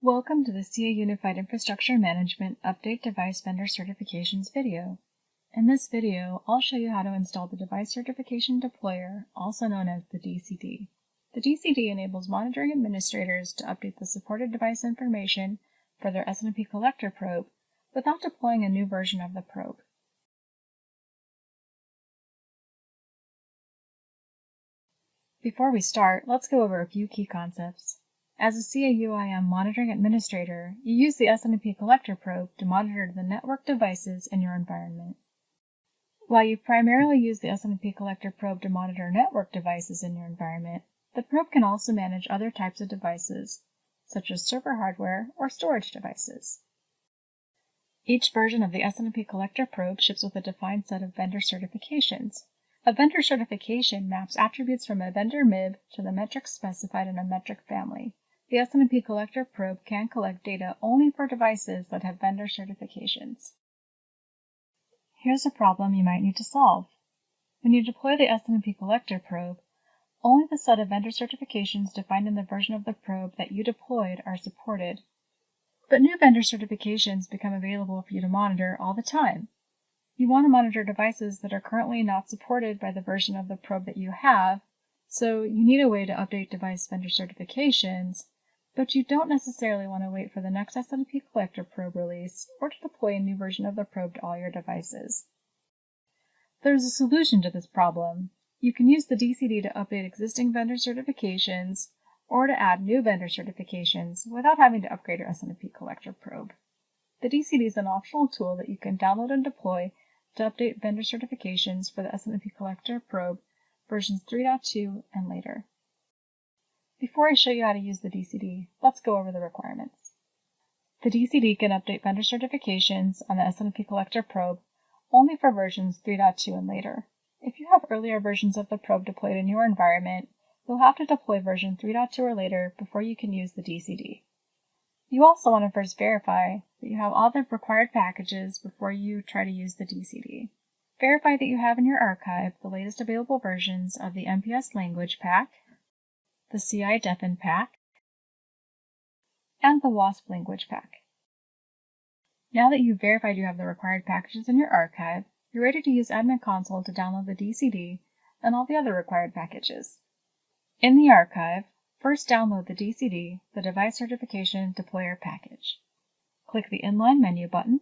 Welcome to the CA Unified Infrastructure Management Update Device Vendor Certifications video. In this video, I'll show you how to install the Device Certification Deployer, also known as the DCD. The DCD enables monitoring administrators to update the supported device information for their snmpcollector probe without deploying a new version of the probe. Before we start, let's go over a few key concepts. As a CA/UIM monitoring administrator, you use the snmpcollector probe to monitor the network devices in your environment. While you primarily use the snmpcollector probe to monitor network devices in your environment, the probe can also manage other types of devices, such as server hardware or storage devices. Each version of the snmpcollector probe ships with a defined set of vendor certifications. A vendor certification maps attributes from a vendor MIB to the metrics specified in a metric family. The snmpcollector probe can collect data only for devices that have vendor certifications. Here's a problem you might need to solve. When you deploy the snmpcollector probe, only the set of vendor certifications defined in the version of the probe that you deployed are supported. But new vendor certifications become available for you to monitor all the time. You want to monitor devices that are currently not supported by the version of the probe that you have, so you need a way to update device vendor certifications, but you don't necessarily want to wait for the next snmpcollector probe release or to deploy a new version of the probe to all your devices. There's a solution to this problem. You can use the DCD to update existing vendor certifications or to add new vendor certifications without having to upgrade your snmpcollector probe. The DCD is an optional tool that you can download and deploy to update vendor certifications for the snmpcollector probe versions 3.2 and later. Before I show you how to use the DCD, let's go over the requirements. The DCD can update vendor certifications on the snmpcollector probe only for versions 3.2 and later. If you have earlier versions of the probe deployed in your environment, you'll have to deploy version 3.2 or later before you can use the DCD. You also want to first verify that you have all the required packages before you try to use the DCD. Verify that you have in your archive the latest available versions of the MPS language pack, the CI-DEFN pack, and the WASP language pack. Now that you've verified you have the required packages in your archive, you're ready to use Admin Console to download the DCD and all the other required packages. In the archive, first download the DCD, the Device Certification Deployer package. Click the inline menu button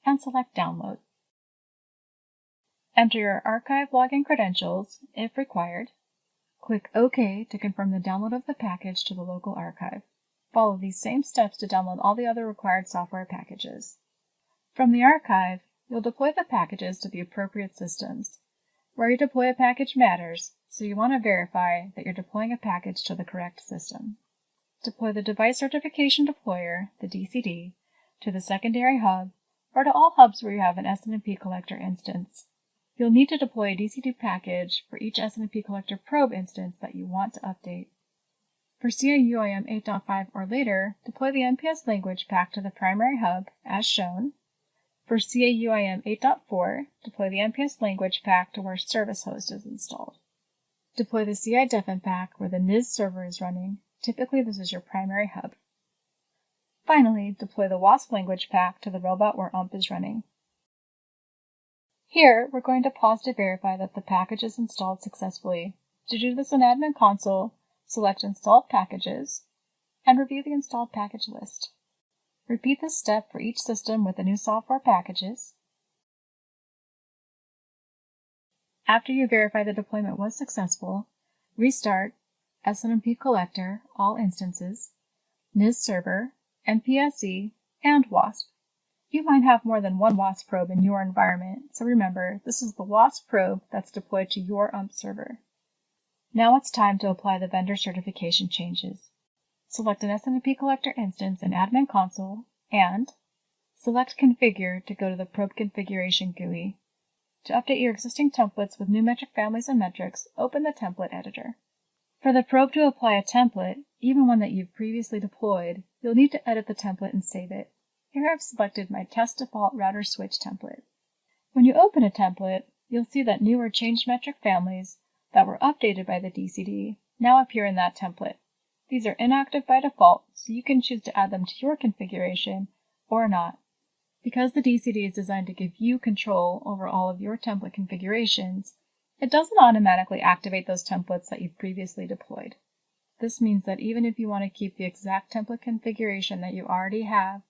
and select Download. Enter your archive login credentials, if required. Click OK to confirm the download of the package to the local archive. Follow these same steps to download all the other required software packages. From the archive, you'll deploy the packages to the appropriate systems. Where you deploy a package matters, so you want to verify that you're deploying a package to the correct system. Deploy the Device Certification Deployer, the DCD, to the secondary hub or to all hubs where you have an snmpcollector instance. You'll need to deploy a DCD package for each snmpcollector probe instance that you want to update. For CA/UIM 8.5 or later, deploy the MPS language pack to the primary hub, as shown. For CA/UIM 8.4, deploy the MPS language pack to where service host is installed. Deploy the CI-DEFN pack where the NIS server is running. Typically, this is your primary hub. Finally, deploy the WASP language pack to the robot where UMP is running. Here, we're going to pause to verify that the package is installed successfully. To do this in Admin Console, select Installed Packages and review the installed package list. Repeat this step for each system with the new software packages. After you verify the deployment was successful, restart snmpcollector, all instances, NIS server, MPSE, and WASP. You might have more than one WASP probe in your environment, so remember, this is the WASP probe that's deployed to your UMP server. Now it's time to apply the vendor certification changes. Select an snmpcollector instance in Admin Console and select Configure to go to the Probe Configuration GUI. To update your existing templates with new metric families and metrics, open the template editor. For the probe to apply a template, even one that you've previously deployed, you'll need to edit the template and save it. Here I've selected my test default router switch template. When you open a template, you'll see that new or changed metric families that were updated by the DCD now appear in that template. These are inactive by default, so you can choose to add them to your configuration or not. Because the DCD is designed to give you control over all of your template configurations, it doesn't automatically activate those templates that you've previously deployed. This means that even if you want to keep the exact template configuration that you already have,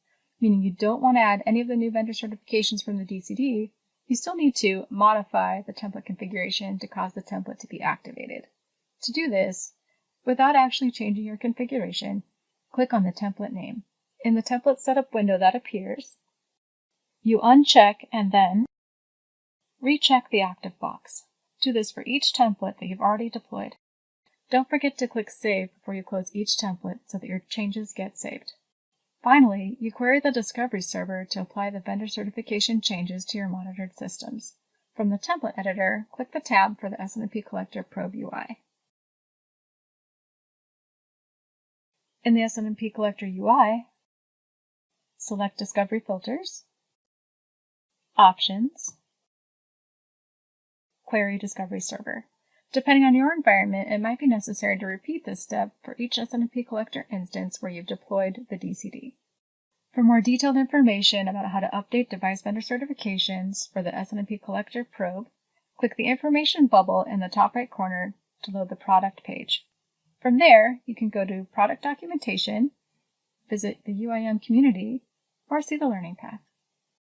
meaning you don't want to add any of the new vendor certifications from the DCD, you still need to modify the template configuration to cause the template to be activated. To do this, without actually changing your configuration, click on the template name. In the template setup window that appears, you uncheck and then recheck the active box. Do this for each template that you've already deployed. Don't forget to click Save before you close each template so that your changes get saved. Finally, you query the Discovery server to apply the vendor certification changes to your monitored systems. From the template editor, click the tab for the snmpcollector Probe UI. In the snmpcollector UI, select Discovery Filters, Options, Query Discovery Server. Depending on your environment, it might be necessary to repeat this step for each snmpcollector instance where you've deployed the DCD. For more detailed information about how to update device vendor certifications for the snmpcollector probe, click the information bubble in the top right corner to load the product page. From there, you can go to Product Documentation, visit the UIM community, or see the learning path.